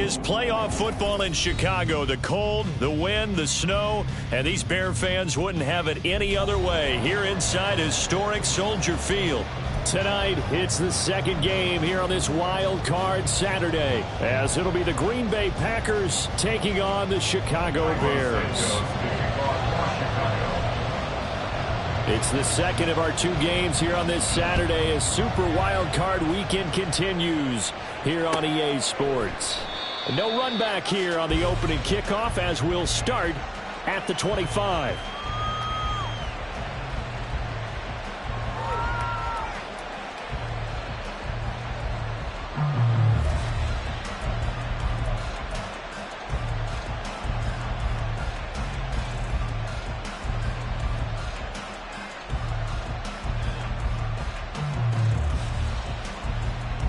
is playoff football in Chicago. The cold, the wind, the snow, and these Bear fans wouldn't have it any other way here inside historic Soldier Field. Tonight, it's the second game here on this wild card Saturday, as it'll be the Green Bay Packers taking on the Chicago Bears. It's the second of our two games here on this Saturday as Super Wild Card Weekend continues here on EA Sports. No run back here on the opening kickoff as we'll start at the 25.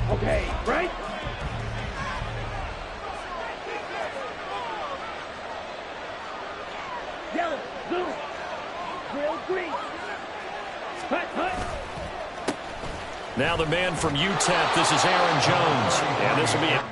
Okay, right? Yellow, blue, grill, green. Hut, hut. Now the man from UTEP, this is Aaron Jones. And this will be it.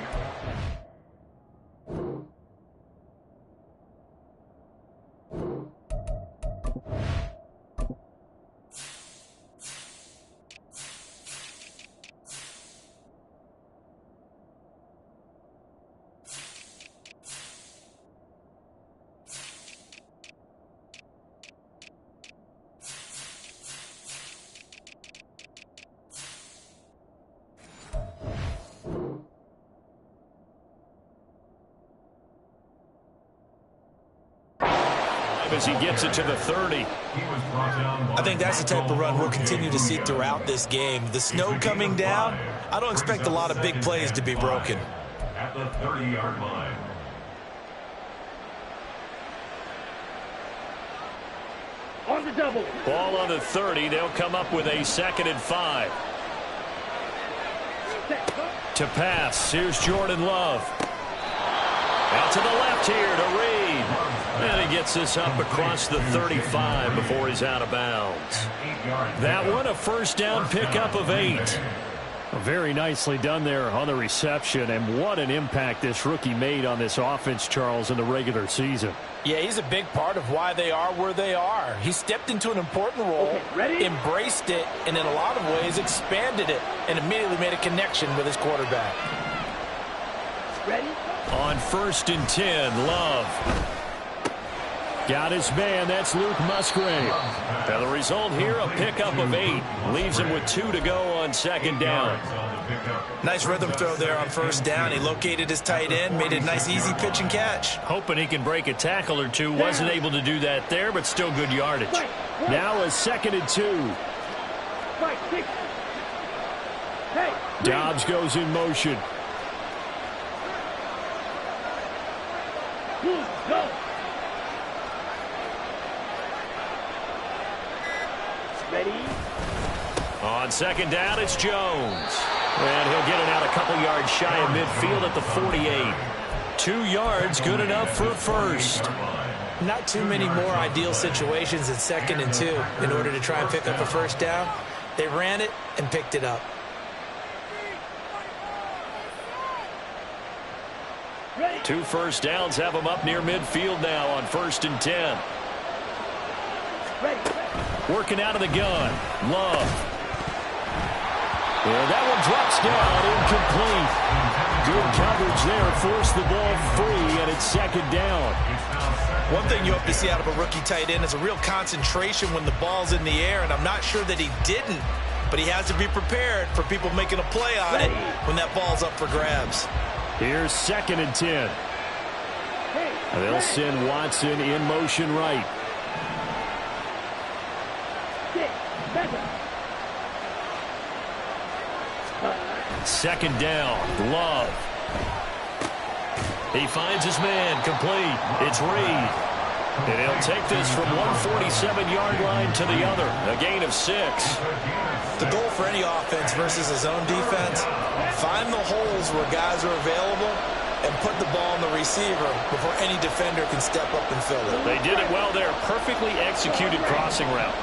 As he gets it to the 30. I think that's the type of run we'll continue to see throughout this game. The snow coming down, I don't expect a lot of big plays to be broken. At the 30-yard line. On the double. Ball on the 30. They'll come up with a 2nd and 5. To pass. Here's Jordan Love. Out to the left here to Reed. And he gets this up across the 35 before he's out of bounds. That one, a first down pickup of 8. Very nicely done there on the reception, and what an impact this rookie made on this offense, Charles, in the regular season. Yeah, he's a big part of why they are where they are. He stepped into an important role, embraced it, and in a lot of ways expanded it, and immediately made a connection with his quarterback. Ready? On 1st and 10, Love. Got his man, that's Luke Musgrave. Now the result here, a pickup of 8. Leaves him with 2 to go on 2nd down. Nice rhythm throw there on 1st down. He located his tight end, made it a nice easy pitch and catch. Hoping he can break a tackle or two. Wasn't able to do that there, but still good yardage. Now a 2nd and 2. Dobbs goes in motion. Go. Ready? On 2nd down, it's Jones. And he'll get it out a couple yards shy of midfield at the 48. 2 yards, good enough for a first. Not too many more ideal situations in 2nd and 2 in order to try and pick up a first down. They ran it and picked it up. Ready? 2 first downs have them up near midfield now on 1st and 10. Ready? Working out of the gun. Love. And that one drops down, incomplete. Good coverage there. Forced the ball free, and it's 2nd down. One thing you hope to see out of a rookie tight end is a real concentration when the ball's in the air, and I'm not sure that he didn't, but he has to be prepared for people making a play on it when that ball's up for grabs. Here's 2nd and 10. They'll send Watson in motion right. 2nd down, Love. He finds his man, complete. It's Reed. And he'll take this from 147-yard line to the other, a gain of 6. The goal for any offense versus a zone defense, find the holes where guys are available and put the ball on the receiver before any defender can step up and fill it. They did it well there. Perfectly executed crossing route.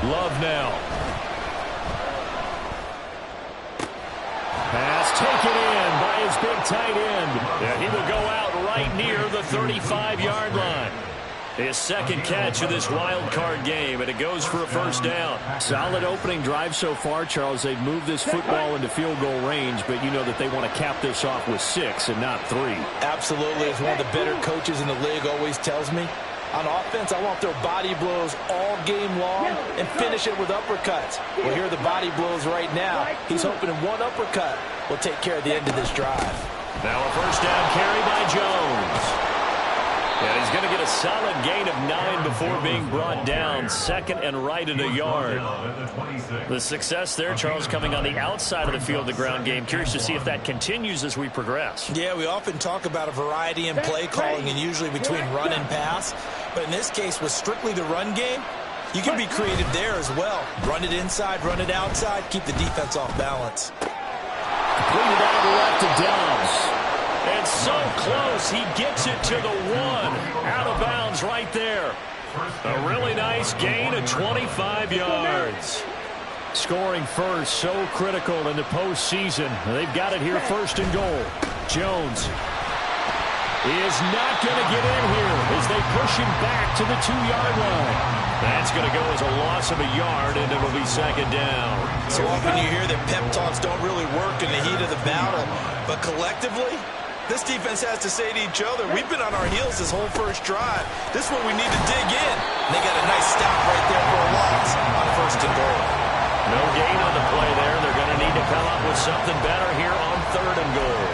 Love now. Pass taken in by his big tight end. And he will go out right near the 35-yard line. His second catch of this wild card game, and it goes for a first down. Solid opening drive so far, Charles. They've moved this football into field goal range, but you know that they want to cap this off with 6 and not 3. Absolutely. As one of the better coaches in the league always tells me, on offense, I want their body blows all game long and finish it with uppercuts. Well, here are the body blows right now. He's hoping one uppercut will take care of the end of this drive. Now a first down carry by Jones. And he's going to get a solid gain of 9 before being brought down. Second and right at a yard. The success there, Charles, coming on the outside of the field, the ground game. Curious to see if that continues as we progress. Yeah, we often talk about a variety in play calling and usually between run and pass. But in this case, with strictly the run game, you can be creative there as well. Run it inside, run it outside, keep the defense off balance. Completed out to left to Dobbs. And so close, he gets it to the 1. Out of bounds right there. A really nice gain of 25 yards. Scoring first, so critical in the postseason. They've got it here, first and goal. Jones is not going to get in here as they push him back to the 2-yard line. That's going to go as a loss of a yard, and it'll be second down. So often you hear that pep talks don't really work in the heat of the battle, but collectively, this defense has to say to each other, we've been on our heels this whole first drive. This is what we need to dig in. And they got a nice stop right there for a loss on first and goal. No gain on the play there. They're going to need to come up with something better here on third and goal.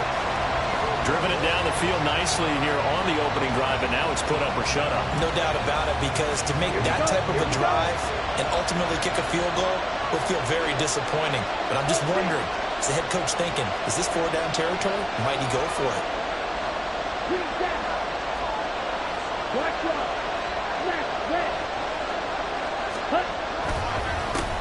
Driven it down the field nicely here on the opening drive, and now it's put up or shut up. No doubt about it, because to make that type of a drive and ultimately kick a field goal would feel very disappointing. But I'm just wondering, is the head coach thinking, is this 4-down territory? Might he go for it?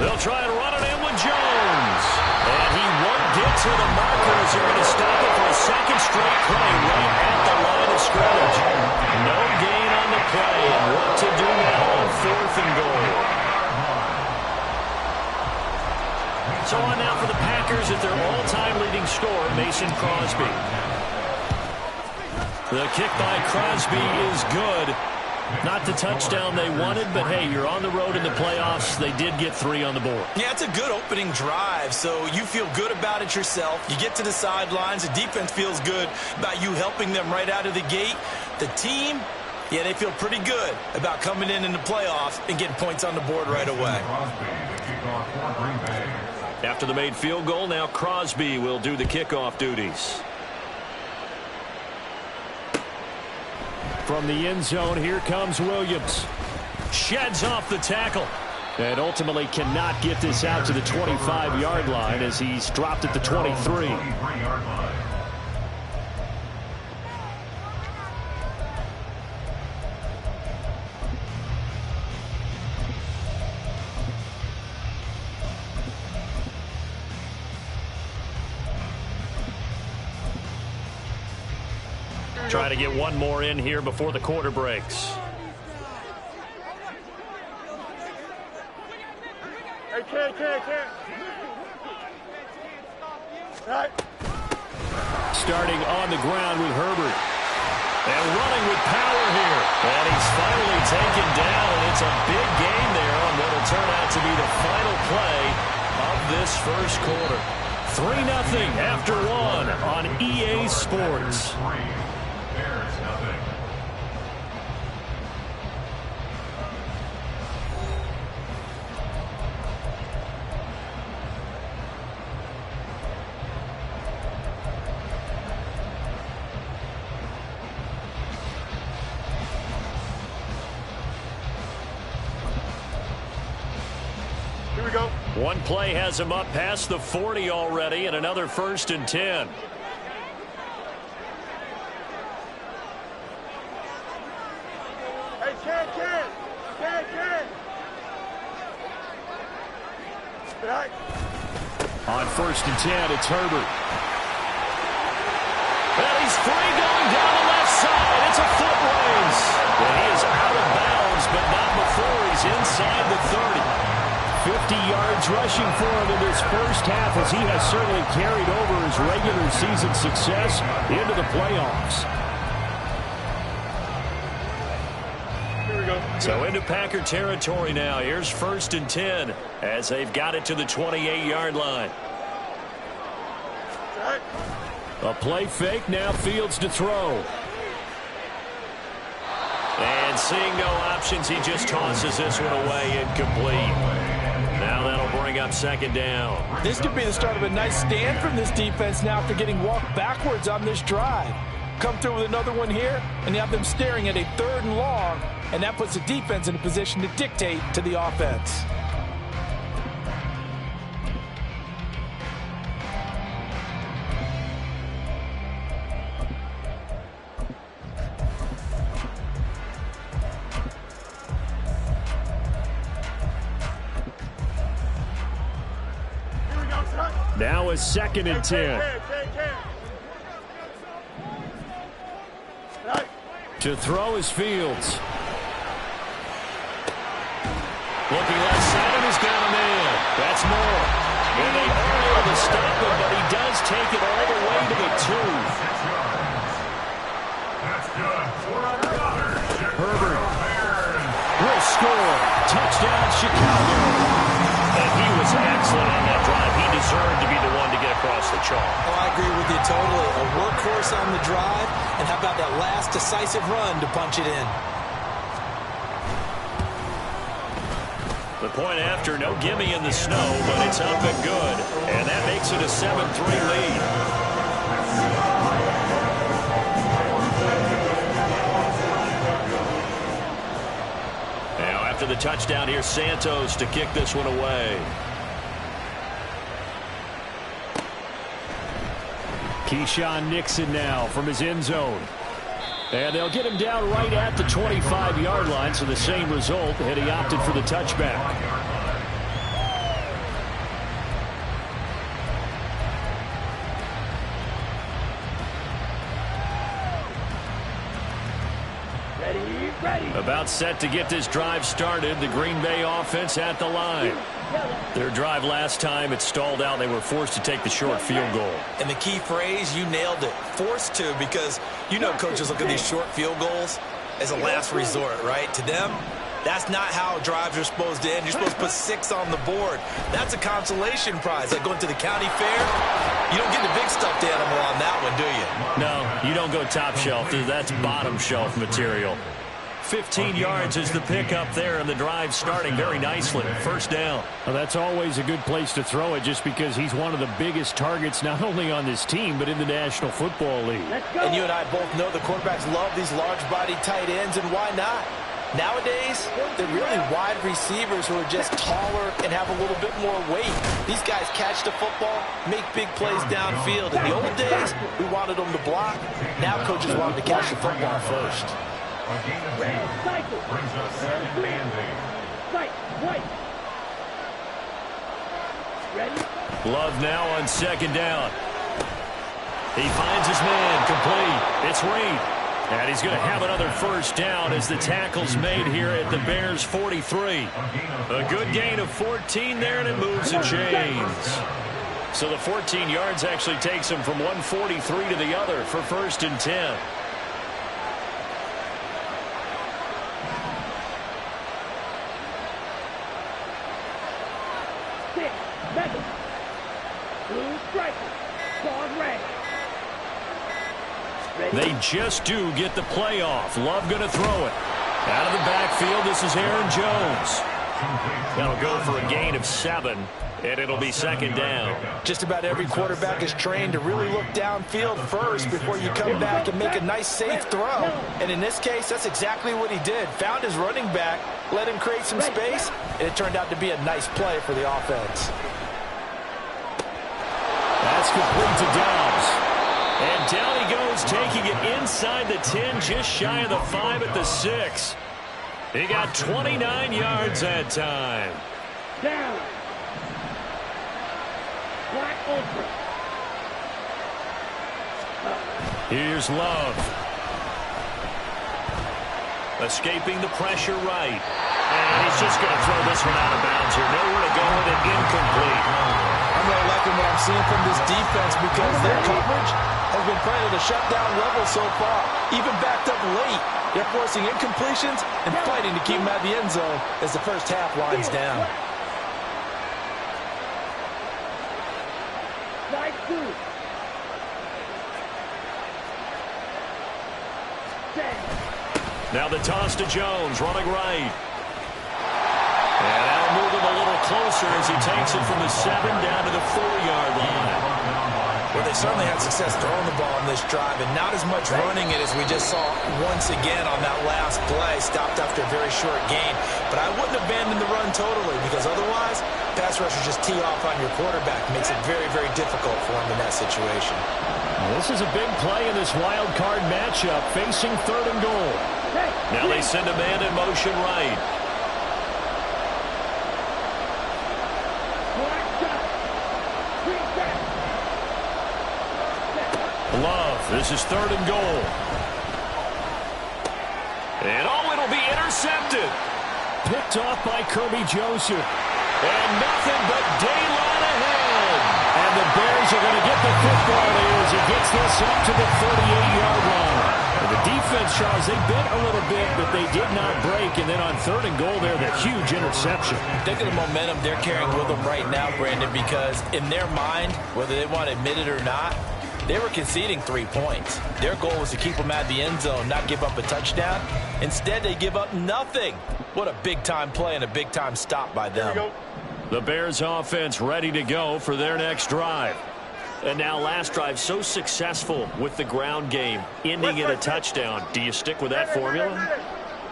They'll try and run it in with Jones. And he won't get to the markers. They're going to stop it for a second straight play right at the line of scrimmage. No gain on the play. And what to do now on fourth and goal. So on now for the Packers at their all-time leading scorer, Mason Crosby. The kick by Crosby is good. Not the touchdown they wanted, but hey, you're on the road in the playoffs. They did get 3 on the board. Yeah, it's a good opening drive, so you feel good about it yourself. You get to the sidelines. The defense feels good about you helping them right out of the gate. The team, yeah, they feel pretty good about coming in the playoffs and getting points on the board right away. After the made field goal, now Crosby will do the kickoff duties. From the end zone, here comes Williams. Sheds off the tackle. And ultimately cannot get this out to the 25-yard line as he's dropped at the 23. Try to get one more in here before the quarter breaks. Starting on the ground with Herbert. And running with power here. And he's finally taken down, and it's a big gain there on what will turn out to be the final play of this first quarter. 3-0 after 1 on EA Sports. One play has him up past the 40 already, and another 1st and 10. Hey, Ken. On 1st and 10, it's Herbert. And he's free going down the left side. It's a foot race. And he is out of bounds, but not before he's inside the 30. 50 yards rushing for him in this first half, as he has certainly carried over his regular season success into the playoffs. So into Packer territory now. Here's 1st and 10 as they've got it to the 28-yard line. A play fake, now Fields to throw. And seeing no options, he just tosses this one away, incomplete. Now that'll bring up 2nd down. This could be the start of a nice stand from this defense now after getting walked backwards on this drive. Come through with another one here, and you have them staring at a 3rd and long, and that puts the defense in a position to dictate to the offense. Now a 2nd and 10. To throw is Fields. Looking left side, and he's got a man. That's Moore. And they are able to stop him, but he does take it all the way to the 2. Herbert will score. Touchdown, Chicago. And he was excellent on that drive. He deserved to be the one to get across the chalk. Oh, I agree with you totally. A workhorse on the drive, and how about that last decisive run to punch it in? The point after, no gimme in the snow, but it's up and good. And that makes it a 7-3 lead. Now after the touchdown, here's Santos to kick this one away. Keyshawn Nixon now from his end zone. And they'll get him down right at the 25-yard line, so the same result, and he opted for the touchback. Ready. About set to get this drive started, the Green Bay offense at the line. Their drive last time, it stalled out. They were forced to take the short field goal. And the key phrase, you nailed it. Forced to, because you know coaches look at these short field goals as a last resort, right? To them, that's not how drives are supposed to end. You're supposed to put 6 on the board. That's a consolation prize. Like going to the county fair, you don't get the big stuffed animal on that one, do you? No, you don't go top shelf. That's bottom shelf material. 15 yards is the pickup there, and the drive starting very nicely. 1st down. Well, that's always a good place to throw it, just because he's one of the biggest targets not only on this team but in the National Football League. And you and I both know the quarterbacks love these large-bodied tight ends, and why not? Nowadays, they're really wide receivers who are just taller and have a little bit more weight. These guys catch the football, make big plays downfield. In the old days, we wanted them to block. Now coaches want them to catch the football first. Love now on 2nd down. He finds his man, complete. It's Reed. And he's going to have another 1st down as the tackle's made here at the Bears' 43. A good gain of 14 there, and it moves and chains. So the 14 yards actually takes him from 143 to the other for 1st and 10. They just do get the play off. Love going to throw it. Out of the backfield, this is Aaron Jones. That'll go for a gain of 7, and it'll be 2nd down. Just about every quarterback is trained to really look downfield first before you come back and make a nice, safe throw. And in this case, that's exactly what he did. Found his running back, let him create some space, and it turned out to be a nice play for the offense. That's complete to Dobbs. And down he goes, taking it inside the 10, just shy of the 5 at the 6. He got 29 yards that time. Down. Black ultra. Here's Love. Escaping the pressure right. And he's just going to throw this one out of bounds here. Nowhere to go I'm seeing from this defense because their coverage has been playing at a shutdown level so far. Even backed up late, they're forcing incompletions and fighting to keep them at the end zone as the first half winds down. Now the toss to Jones, running right. And that'll move him a little closer as he takes it from the 7 down to the 4-yard line. Well, they certainly had success throwing the ball in this drive, and not as much running it as we just saw once again on that last play. Stopped after a very short gain. But I wouldn't abandon the run totally, because otherwise, pass rushers just tee off on your quarterback. Makes it very, very difficult for him in that situation. This is a big play in this wild card matchup, facing 3rd and goal. Now they send a man in motion right. Love, this is 3rd and goal. And it'll be intercepted. Picked off by Kirby Joseph. And nothing but daylight ahead. And the Bears are going to get the football here as he gets this up to the 38-yard line. And the defense, Charles, they bit a little bit, but they did not break. And then on 3rd and goal there, the huge interception. Think of the momentum they're carrying with them right now, Brandon, because in their mind, whether they want to admit it or not, they were conceding 3 points. Their goal was to keep them at the end zone, not give up a touchdown. Instead, they give up nothing. What a big-time play and a big-time stop by them. The Bears offense ready to go for their next drive. And now last drive so successful with the ground game, ending in a touchdown. Do you stick with that formula?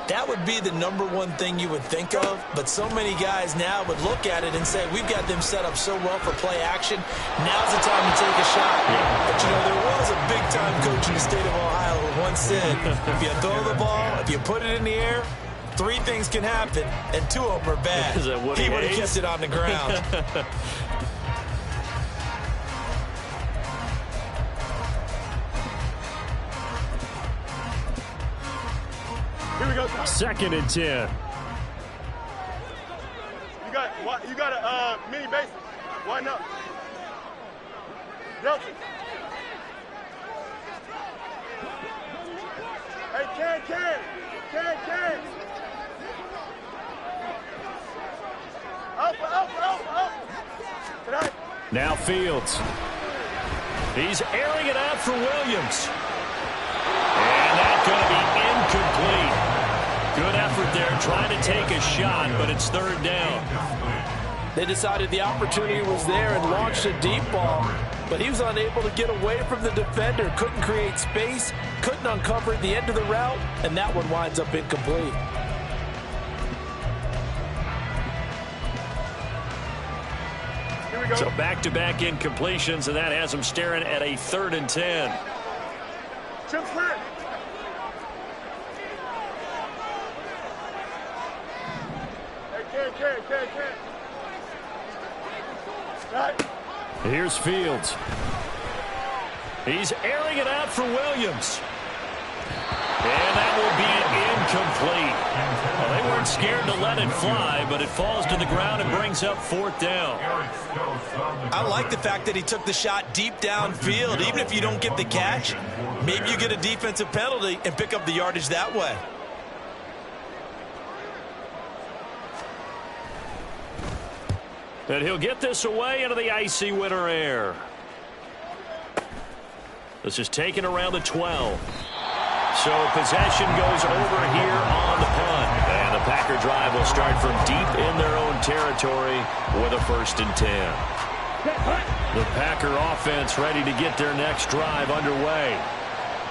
That would be the #1 thing you would think of, but so many guys now would look at it and say, we've got them set up so well for play action, now's the time to take a shot. But, you know, there was a big-time coach in the state of Ohio who once said, if you throw the ball, if you put it in the air, 3 things can happen, and 2 of them are bad. Is that what he he would have hates? kept it on the ground. Here we go. 2nd and 10. You got a mini base. Why not? Delta. Hey, Ken. Up. Tonight. Now Fields. He's airing it out for Williams. And that's going to be incomplete. Good effort there trying to take a shot, but it's 3rd down. They decided the opportunity was there and launched a deep ball, but he was unable to get away from the defender, couldn't create space, couldn't uncover the end of the route, and that one winds up incomplete. So back-to-back incompletions, and that has him staring at a 3rd and 10. Chip Flynn. Hey, Ken. Right. Here's Fields. He's airing it out for Williams. And that will be incomplete. Well, they weren't scared to let it fly, but it falls to the ground and brings up 4th down. I like the fact that he took the shot deep downfield. Even if you don't get the catch, maybe you get a defensive penalty and pick up the yardage that way. And he'll get this away into the icy winter air. This is taken around the 12. So possession goes over here on the punt. And the Packer drive will start from deep in their own territory with a 1st and 10. The Packer offense ready to get their next drive underway.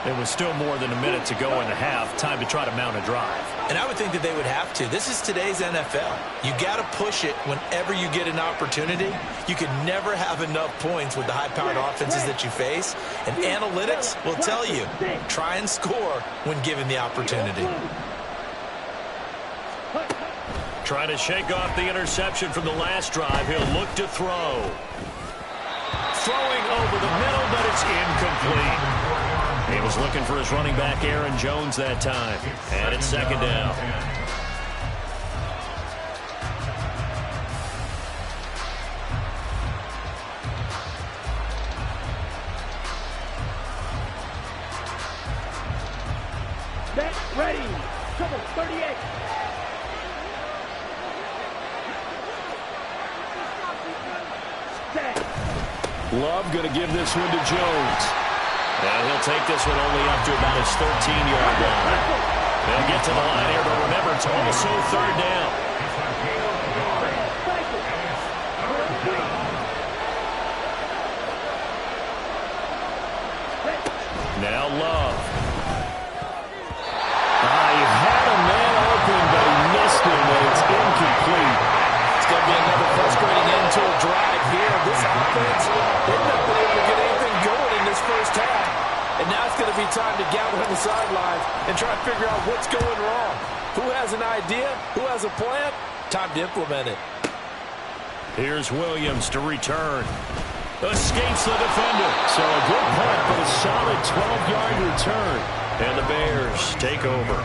It was still more than a minute to go in the half. Time to try to mount a drive. And I would think that they would have to. This is today's NFL. You got to push it whenever you get an opportunity. You can never have enough points with the high-powered offenses that you face. And analytics will tell you, try and score when given the opportunity. Trying to shake off the interception from the last drive. He'll look to throw. Throwing over the middle, but it's incomplete. He was looking for his running back, Aaron Jones, that time. And it's 2nd down. Ready. Cover 38. Set. Love going to give this one to Jones. And he'll take this one only up to about his 13-yard line. They'll get to the line here, but remember, it's also third down. Now Love. He had a man open, but he missed him, and it's incomplete. It's going to be another frustrating end to a drive here. This offense, they've not been able to get anything going in this first half. And now it's going to be time to gather on the sidelines and try to figure out what's going wrong. Who has an idea? Who has a plan? Time to implement it. Here's Williams to return. Escapes the defender. So a good punt, but a solid 12-yard return. And the Bears take over.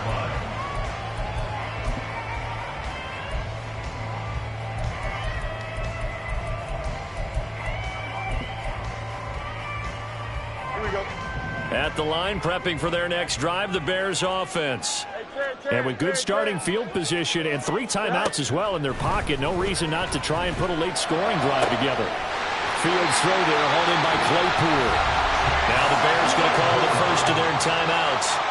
Here we go. At the line, prepping for their next drive, the Bears offense. And with good starting field position and 3 timeouts as well in their pocket, no reason not to try and put a late scoring drive together. Fields throw there, hauled in by Claypool. Now the Bears going to call the first of their timeouts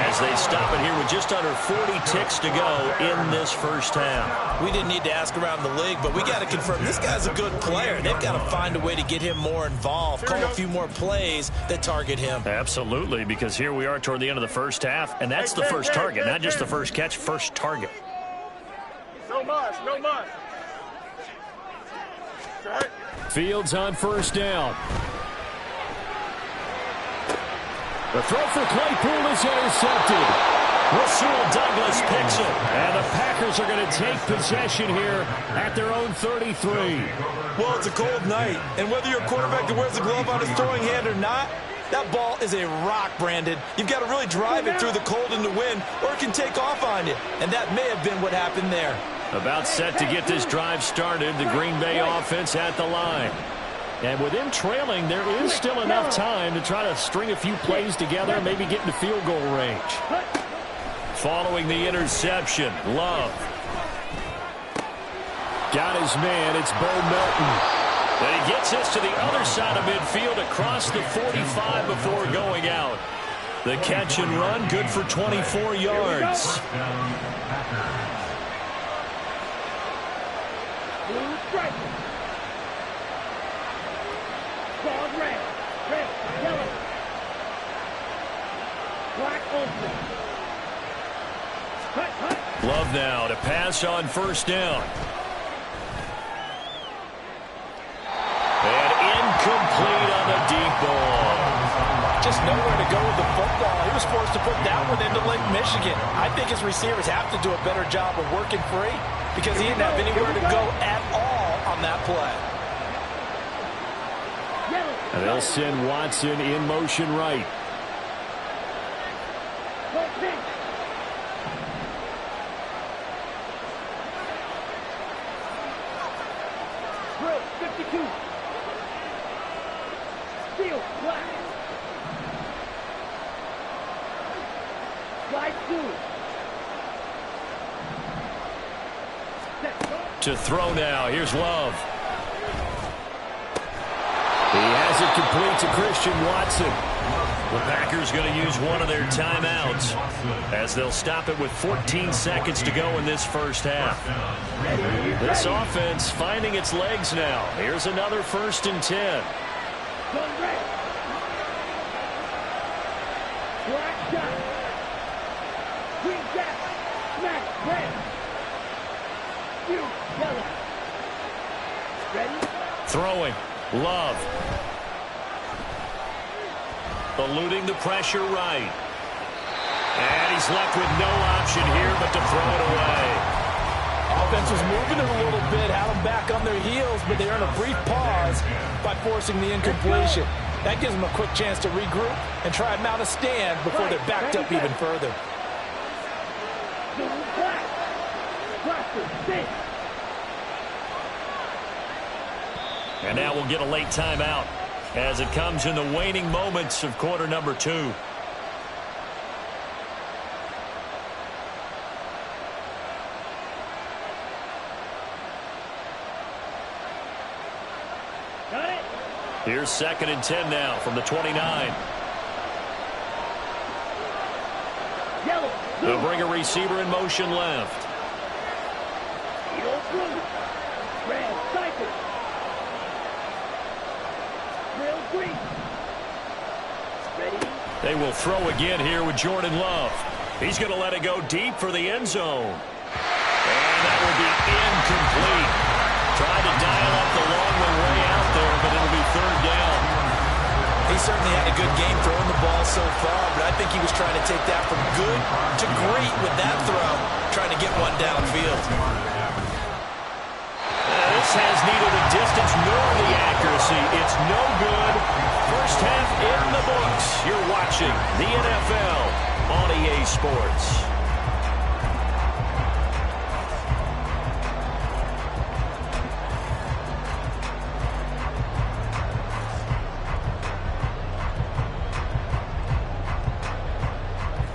as they stop it here with just under 40 ticks to go in this first half. We didn't need to ask around the league, but we got to confirm this guy's a good player. They've got to find a way to get him more involved, call a few more plays that target him. Absolutely, because here we are toward the end of the first half, and that's the first target, not just the first catch, first target. No much, no much. Right. Fields on first down. The throw for Claypool is intercepted. Rasul Douglas picks it. And the Packers are going to take possession here at their own 33. Well, it's a cold night, and whether you're a quarterback that wears a glove on his throwing hand or not, that ball is a rock, Brandon. You've got to really drive it through the cold and the wind, or it can take off on you. And that may have been what happened there. About set to get this drive started, the Green Bay offense at the line. And with him trailing, there is still enough time to try to string a few plays together, maybe get into field goal range. Following the interception, Love. Got his man, it's Bo Melton. And he gets this to the other side of midfield across the 45 before going out. The catch and run, good for 24 yards. Blue stripe. Dog red. Red. Yellow. Black open. Cut, cut. Love now to pass on first down. And incomplete on the deep ball. Just nowhere to go with the football. He was forced to put that one into Lake Michigan. I think his receivers have to do a better job of working free because he didn't have anywhere to go at all on that play. And they'll send Watson in motion right. Drill 52. Steel black. Slide 2. To throw now, here's Love. He has it complete to Christian Watson. The Packers going to use one of their timeouts as they'll stop it with 14 seconds to go in this first half. This offense finding its legs now. Here's another 1st and 10. Gun red. Black shot. Green gap. Smack red. You yellow. Ready? Throwing. Love. Eluding the pressure right. And he's left with no option here but to throw it away. Offense was moving it a little bit, had them back on their heels, but they're in a brief pause by forcing the incompletion. That gives them a quick chance to regroup and try and mount a stand before they're backed up even further. Black. Black. And now we'll get a late timeout as it comes in the waning moments of quarter number 2. Here's 2nd and 10 now from the 29. Yellow. They'll bring a receiver in motion left. Yellow blue. Red cycle. Real green. Ready? They will throw again here with Jordan Love. He's going to let it go deep for the end zone. And that will be incomplete. Tried to dial up the long one way out there, but it'll be 3rd down. He certainly had a good game throwing the ball so far, but I think he was trying to take that from good to great with that throw, trying to get one downfield. This has neither the distance nor the accuracy. It's no good. First half in the books. You're watching the NFL on EA Sports.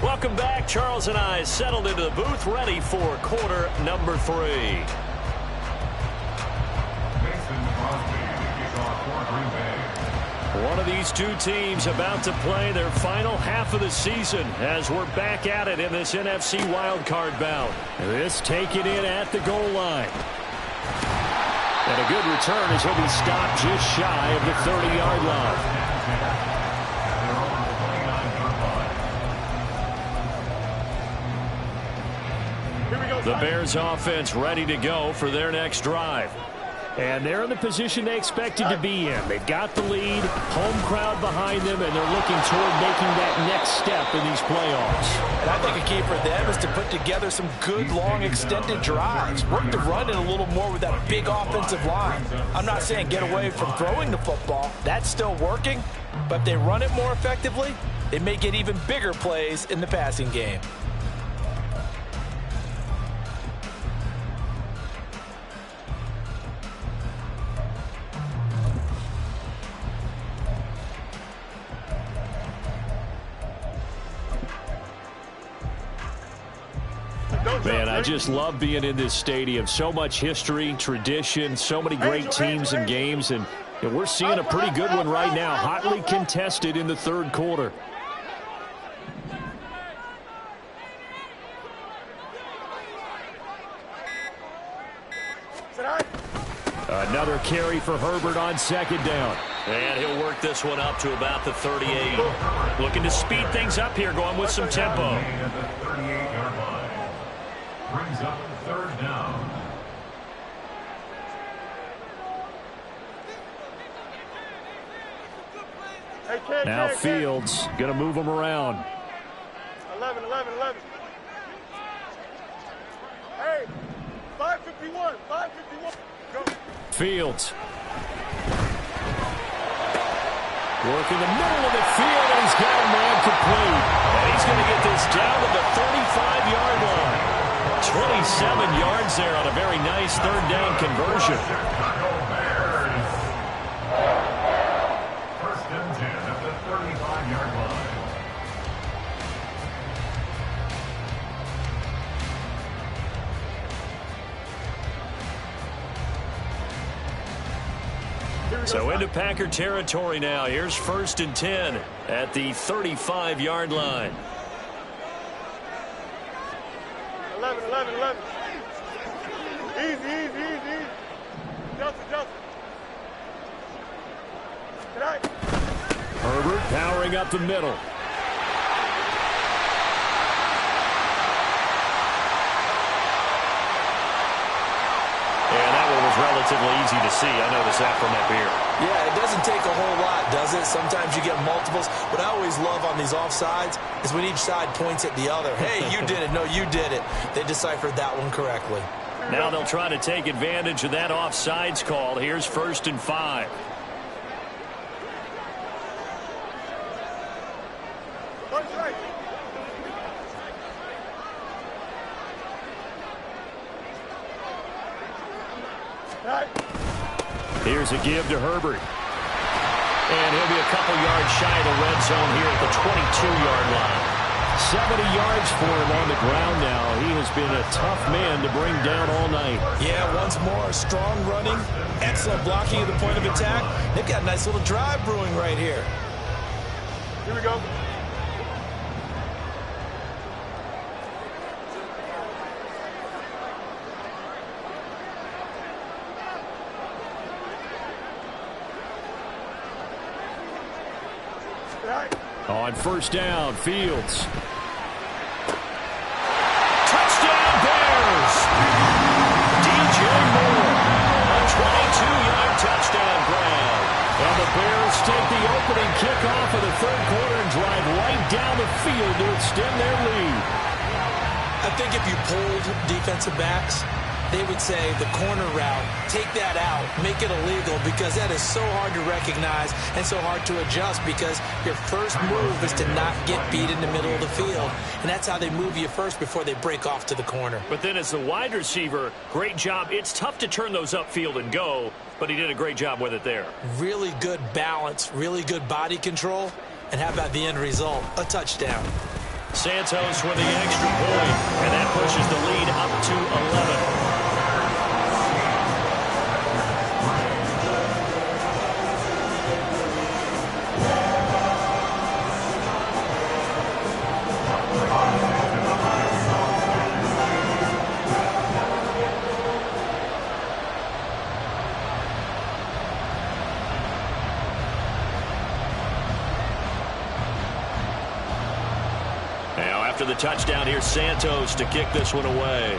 Welcome back. Charles and I settled into the booth, ready for quarter number 3. One of these two teams about to play their final half of the season as we're back at it in this NFC wildcard bout. This taken in at the goal line. And a good return as he'll be stopped just shy of the 30-yard line. The Bears offense ready to go for their next drive. And they're in the position they expected to be in. They've got the lead, home crowd behind them, and they're looking toward making that next step in these playoffs. And I think a key for them is to put together some good, long, extended drives. Work the run in a little more with that big offensive line. I'm not saying get away from throwing the football. That's still working. But if they run it more effectively, they may get even bigger plays in the passing game. Man, I just love being in this stadium. So much history, tradition, so many great teams and games, and we're seeing a pretty good one right now, hotly contested in the 3rd quarter. Another carry for Herbert on 2nd down. And he'll work this one up to about the 38. Looking to speed things up here, going with some tempo. Brings up 3rd down. Now Fields going to move them around. 11. Hey, 551. Go. Fields. Working the middle of the field, and he's got a man complete. And he's going to get this down to the 35-yard line. 27 yards there on a very nice 3rd down conversion. First and 10 at the 35-yard line. So into Packer territory now. Here's 1st and 10 at the 35-yard line. 11. Easy. Justin. Tonight. Herbert powering up the middle. And that one was relatively easy to see. I noticed that from up here. Yeah, it doesn't take a whole lot, does it? Sometimes you get multiples. What I always love on these offsides is when each side points at the other. Hey, you did it. No, you did it. They deciphered that one correctly. Now they'll try to take advantage of that offsides call. Here's 1st and 5. Here's a give to Herbert. And he'll be a couple yards shy of the red zone here at the 22-yard line. 70 yards for him on the ground now. He has been a tough man to bring down all night. Yeah, once more, strong running, excellent blocking at the point of attack. They've got a nice little drive brewing right here. Here we go. On first down, Fields. Touchdown, Bears! DJ Moore, a 22-yard touchdown grab. And the Bears take the opening kickoff of the third quarter and drive right down the field to extend their lead. I think if you polled defensive backs, they would say the corner route, take that out, make it illegal, because that is so hard to recognize and so hard to adjust, because your first move is to not get beat in the middle of the field. And that's how they move you first before they break off to the corner. But then as the wide receiver, great job. It's tough to turn those upfield and go, but he did a great job with it there. Really good balance, really good body control. And how about the end result? A touchdown. Santos with the extra point, and that pushes the lead up to 11. After the touchdown, here's Santos to kick this one away.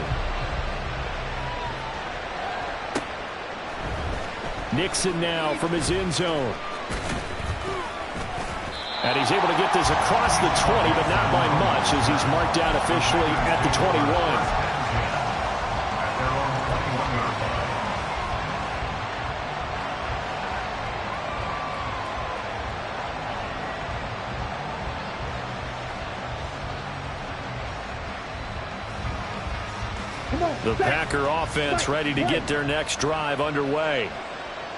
Nixon now from his end zone. And he's able to get this across the 20, but not by much, as he's marked down officially at the 21. The Packer offense ready to get their next drive underway.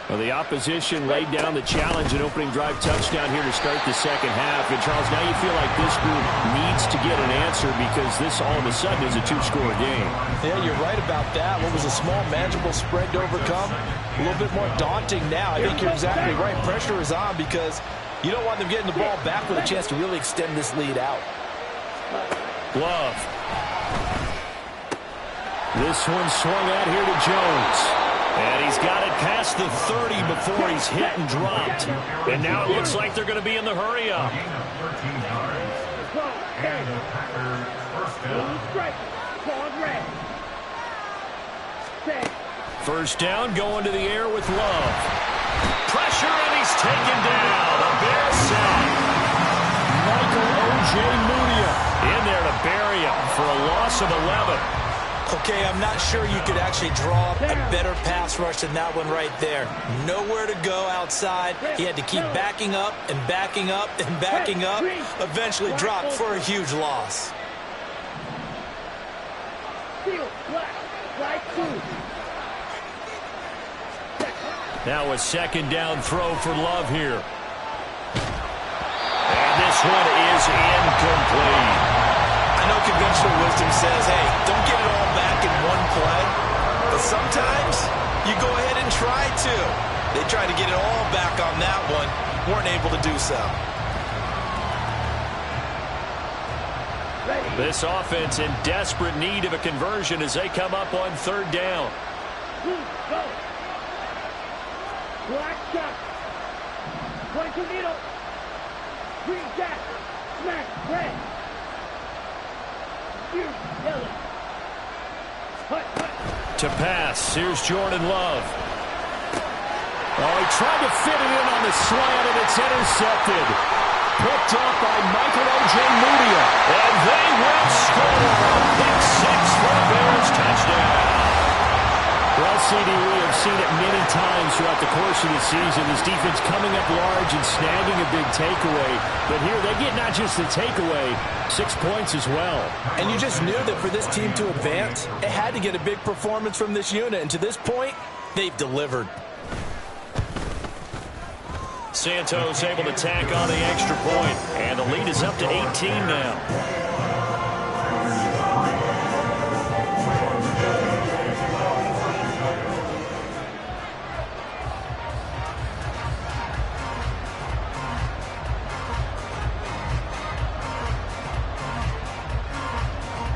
Well, the opposition laid down the challenge and opening drive touchdown here to start the second half. And, Charles, now you feel like this group needs to get an answer, because this all of a sudden is a two-score game. Yeah, you're right about that. What was a small, manageable spread to overcome, a little bit more daunting now. I think you're exactly right. Pressure is on, because you don't want them getting the ball back with a chance to really extend this lead out. Love. This one swung out here to Jones. And he's got it past the 30 before he's hit and dropped. And now it looks like they're going to be in the hurry-up. First down, going to the air with Love. Pressure, and he's taken down. A Bears sack. Michael Ojemudia in there to bury him for a loss of 11. Okay, I'm not sure you could actually draw up a better pass rush than that one right there. Nowhere to go outside. He had to keep backing up and backing up and backing up. Eventually dropped for a huge loss. Now a second down throw for Love here. And this one is incomplete. I know conventional wisdom says, hey, don't get it all back in one play. But sometimes you go ahead and try to. They tried to get it all back on that one. Weren't able to do so. This offense in desperate need of a conversion as they come up on third down. Black shot. One tornado. Green jack. Smack. Red. To pass, here's Jordan Love. Oh, he tried to fit it in on the slant, and it's intercepted. Picked up by Michael Ojemudia. And they will score. Pick six for the Bears touchdown. Well, CD, we have seen it many times throughout the course of the season. This defense coming up large and snagging a big takeaway. But here they get not just the takeaway, 6 points as well. And you just knew that for this team to advance, it had to get a big performance from this unit. And to this point, they've delivered. Santos able to tack on the extra point. And the lead is up to 18 now.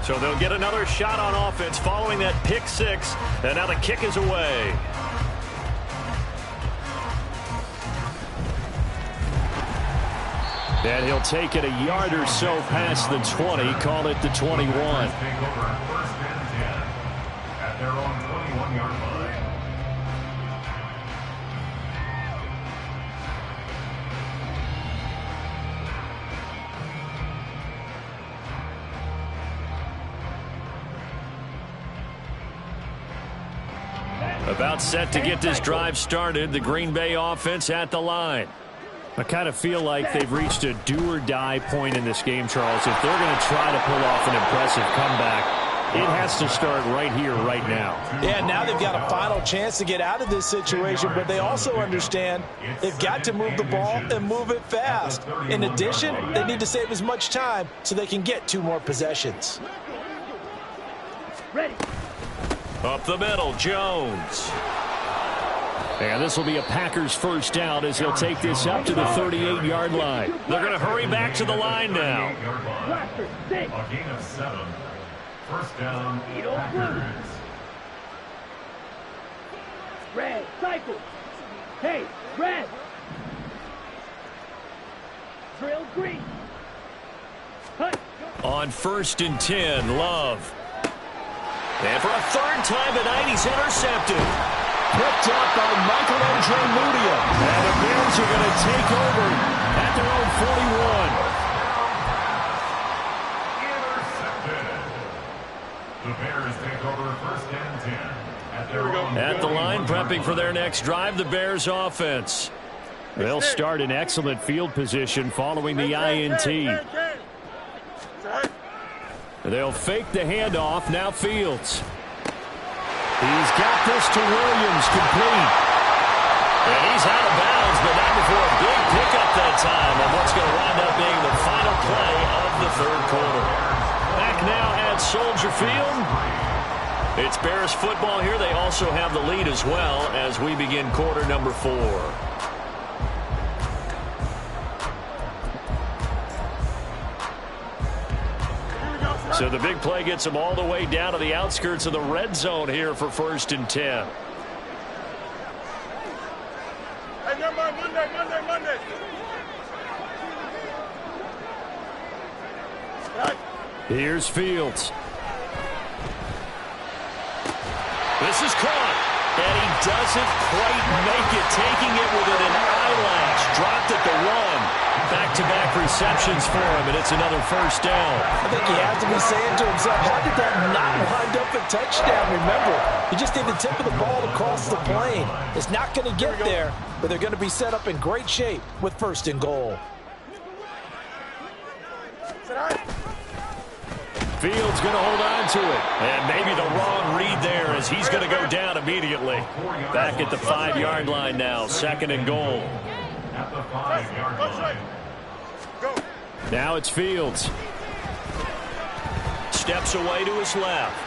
So they'll get another shot on offense following that pick six. And now the kick is away. And he'll take it a yard or so past the 20. Call it the 21. Take over first and 10 at their own 21-yard line. About set to get this drive started. The Green Bay offense at the line. I kind of feel like they've reached a do-or-die point in this game, Charles. If they're going to try to pull off an impressive comeback, it has to start right here, right now. Yeah, now they've got a final chance to get out of this situation, but they also understand they've got to move the ball and move it fast. In addition, they need to save as much time so they can get 2 more possessions. Ready. Up the middle, Jones. And this will be a Packers first down as he'll take this up to the 38-yard line. They're going to hurry back to the line now. Blaster, six. A gain of 7. First down, Eagle Packers. Red, cycle. Hey, red. Drill green. Hut. On first and 10, Love. And for a third time tonight, he's intercepted. Picked up by Michael Andramudia. And the Bears are going to take over at their own 41. Intercepted. The Bears take over first and 10 at their own. At the line, prepping for their next drive, the Bears offense. They'll start in excellent field position following the INT. They'll fake the handoff. Now Fields. He's got this to Williams, complete. And he's out of bounds, but not before a big pickup that time on what's going to wind up being the final play of the third quarter. Back now at Soldier Field. It's Bears football here. They also have the lead as well as we begin quarter number 4. So the big play gets them all the way down to the outskirts of the red zone here for first and 10. Hey, never mind, Monday. Here's Fields. This is caught. And he doesn't quite make it, taking it within an eyelash. Dropped at the 1. Back-to-back receptions for him, and it's another first down. I think he has to be saying to himself, how did that not wind up a touchdown? Remember, he just did the tip of the ball across the plane. It's not going to get there, but they're going to be set up in great shape with first and goal. Fields going to hold on to it. And maybe the wrong read there as he's going to go down immediately. Back at the 5-yard line now, second and goal. At the 5-yard line. Now it's Fields. Steps away to his left.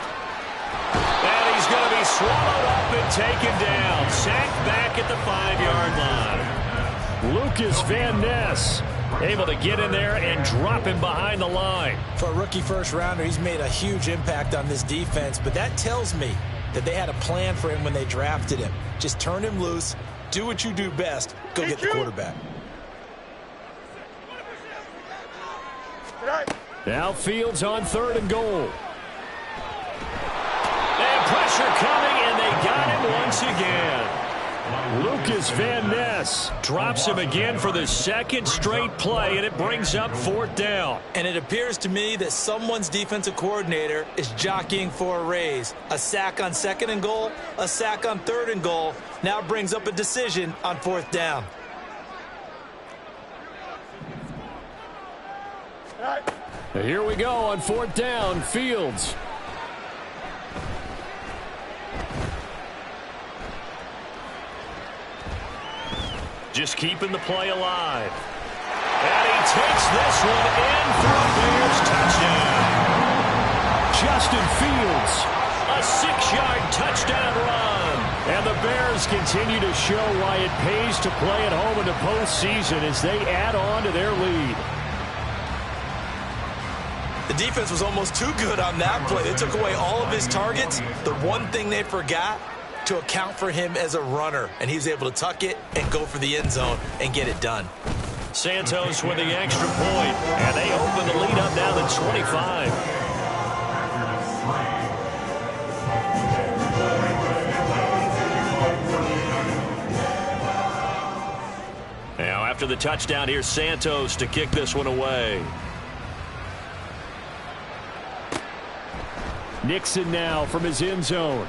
And he's going to be swallowed up and taken down. Sacked back at the 5-yard line. Lucas Van Ness able to get in there and drop him behind the line. For a rookie first-rounder, he's made a huge impact on this defense, but that tells me that they had a plan for him when they drafted him. Just turn him loose, do what you do best, go get the quarterback. Now Fields on third and goal. And pressure coming, and they got him once again. Lucas Van Ness Drops him again for the second straight play, and it brings up fourth down. And it appears to me that someone's defensive coordinator is jockeying for a raise. A sack on second and goal, a sack on third and goal. Now brings up a decision on fourth down. Here we go on fourth down. Fields. Just keeping the play alive. And he takes this one in for a Bears touchdown. Justin Fields. A 6-yard touchdown run. And the Bears continue to show why it pays to play at home in the postseason as they add on to their lead. The defense was almost too good on that play. They took away all of his targets. The one thing they forgot, to account for him as a runner, and he was able to tuck it and go for the end zone and get it done. Santos with the extra point, and they open the lead up now to 25. Now after the touchdown, here's Santos to kick this one away. Nixon now from his end zone.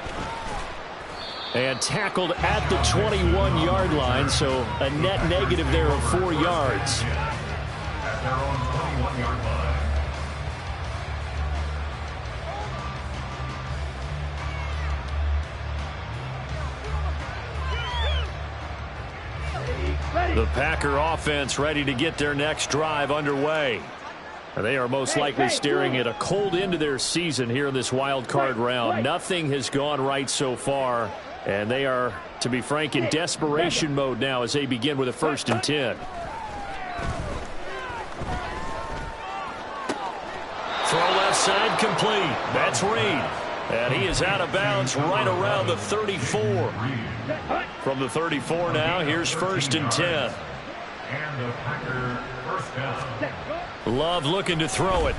And tackled at the 21-yard line, so a net negative there of 4 yards. At their own 21-yard line. The Packer offense ready to get their next drive underway. They are most likely staring at a cold end to their season here in this wild card round. Nothing has gone right so far, and they are, to be frank, in desperation mode now as they begin with a 1st and 10. Throw left side complete. That's Reed. And he is out of bounds right around the 34. From the 34 now, here's 1st and 10. And the Packer first down. Love looking to throw it.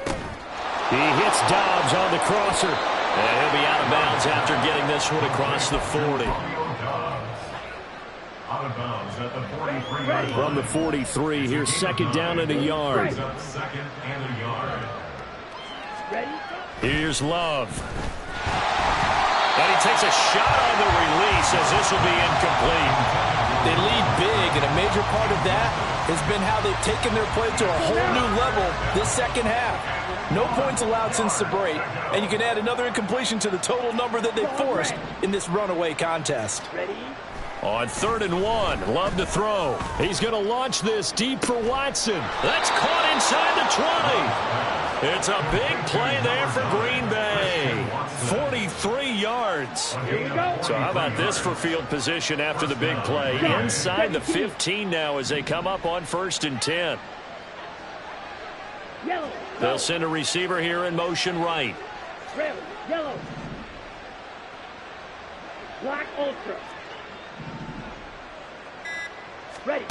He hits Dobbs on the crosser. And he'll be out of bounds after getting this one across the 40. Out of bounds at the 43-yard line. From the 43, here's 2nd down and a yard. 2nd and a yard. Here's Love. And he takes a shot on the release as this will be incomplete. They lead big, and a major part of that has been how they've taken their play to a whole new level this second half. No points allowed since the break, and you can add another incompletion to the total number that they forced in this runaway contest. On 3rd and 1, Love to throw. He's going to launch this deep for Watson. That's caught inside the 20. It's a big play there for Green Bay. 43 yards. So how about this for field position after the big play? Inside the 15 now as they come up on 1st and 10. They'll send a receiver here in motion right. Red, yellow. Black ultra. Ready.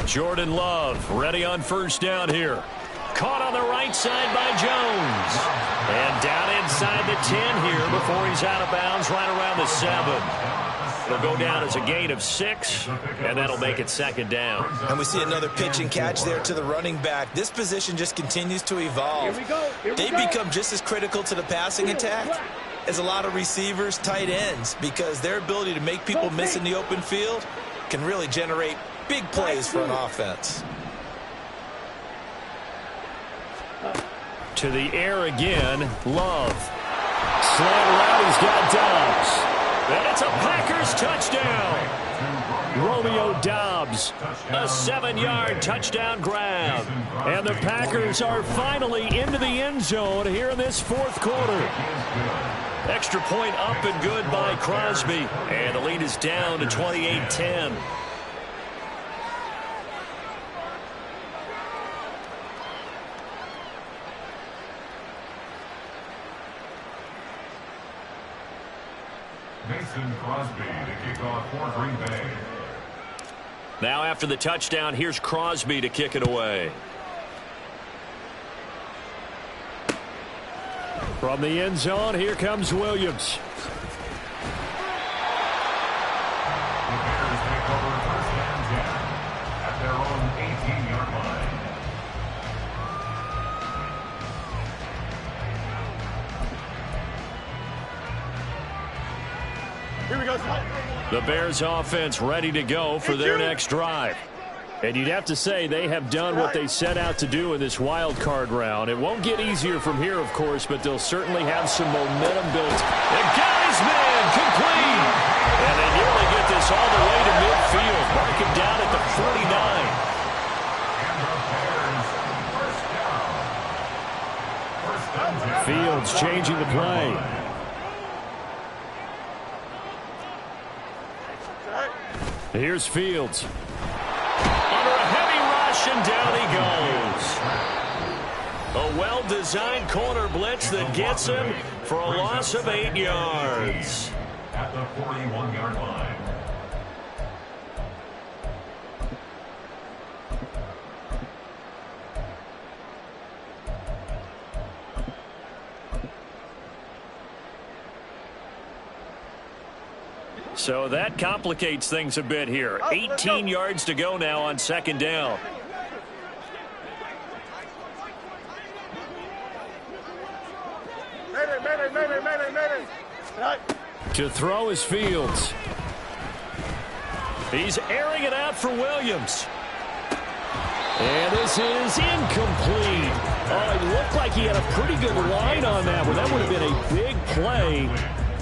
Jordan Love ready on 1st down here. Caught on the right side by Jones. And down inside the 10 here before he's out of bounds right around the 7. It'll go down as a gain of 6, and that'll make it 2nd down. And we see another pitch and catch there to the running back. This position just continues to evolve. They become just as critical to the passing attack as a lot of receivers, tight ends, because their ability to make people miss in the open field can really generate big plays for an offense. To the air again, Love. Slant route, he's got Dobbs. And it's a Packers touchdown. Romeo Dobbs. A 7-yard touchdown grab. And the Packers are finally into the end zone here in this 4th quarter. Extra point up and good by Crosby. And the lead is down to 28-10. Mason Crosby to kick off for Green Bay. Now after the touchdown, here's Crosby to kick it away. From the end zone, here comes Williams. The Bears take over 1st and 10 at their own 18-yard line. Here we go. The Bears offense ready to go for their next drive. And you'd have to say they have done what they set out to do in this wild card round. It won't get easier from here, of course, but they'll certainly have some momentum built. And got his man complete. And they nearly get this all the way to midfield. Mark him down at the 49. Fields changing the play. Here's Fields. Under a heavy rush, and down he goes. A well-designed corner blitz that gets him for a loss of 8 yards. At the 41-yard line. So that complicates things a bit here. 18 yards to go now on second down. To throw is Fields. He's airing it out for Williams. And this is incomplete. Oh, it looked like he had a pretty good line on that one. That would have been a big play,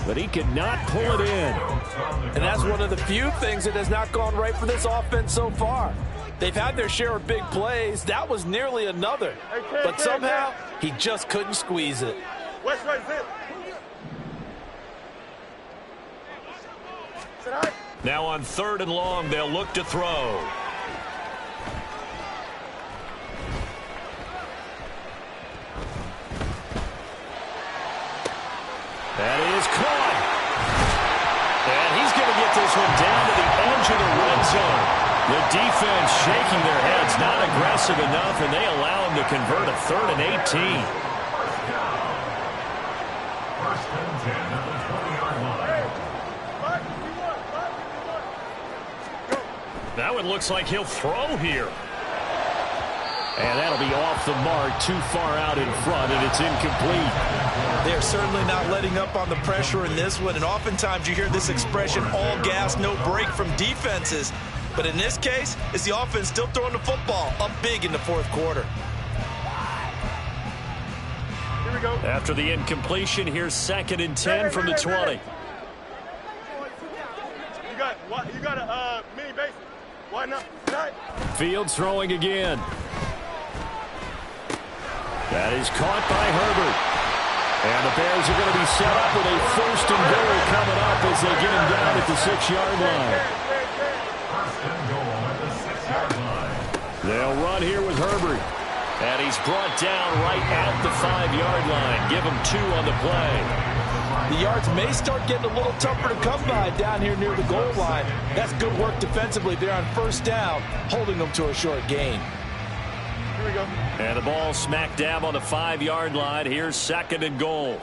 but he could not pull it in. And that's one of the few things that has not gone right for this offense so far. They've had their share of big plays. That was nearly another. But somehow, he just couldn't squeeze it. West right, zip. Now on 3rd and long, they'll look to throw. That is caught. And he's going to get this one down to the edge of the red zone. The defense shaking their heads, not aggressive enough, and they allow him to convert a 3rd and 18. First and 10 at the 20-yard line. Now it looks like he'll throw here. And that'll be off the mark, too far out in front, and it's incomplete. They're certainly not letting up on the pressure in this one, and oftentimes you hear this expression, all gas, no break from defenses. But in this case, it's the offense still throwing the football up big in the 4th quarter. Here we go. After the incompletion, here's 2nd and 10 from the 20. You got a mini base. Why not? Fields throwing again. That is caught by Herbert. And the Bears are going to be set up with a 1st and goal coming up as they get him down at the 6-yard line. First and goal at the 6-yard line. They'll run here with Herbert. And he's brought down right at the 5-yard line. Give him 2 on the play. The yards may start getting a little tougher to come by down here near the goal line. That's good work defensively there on 1st down, holding them to a short gain. Here we go. And the ball smack dab on the 5-yard line. Here's 2nd and goal.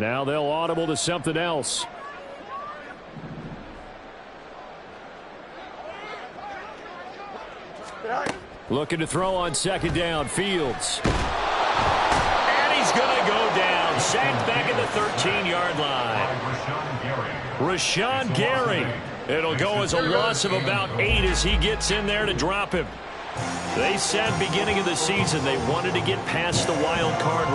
Now they'll audible to something else. Looking to throw on 2nd down. Fields. And he's going to go down. Sacked back at the 13-yard line. Rashawn Gary. It'll go as a loss of about 8 as he gets in there to drop him. They said beginning of the season they wanted to get past the wild card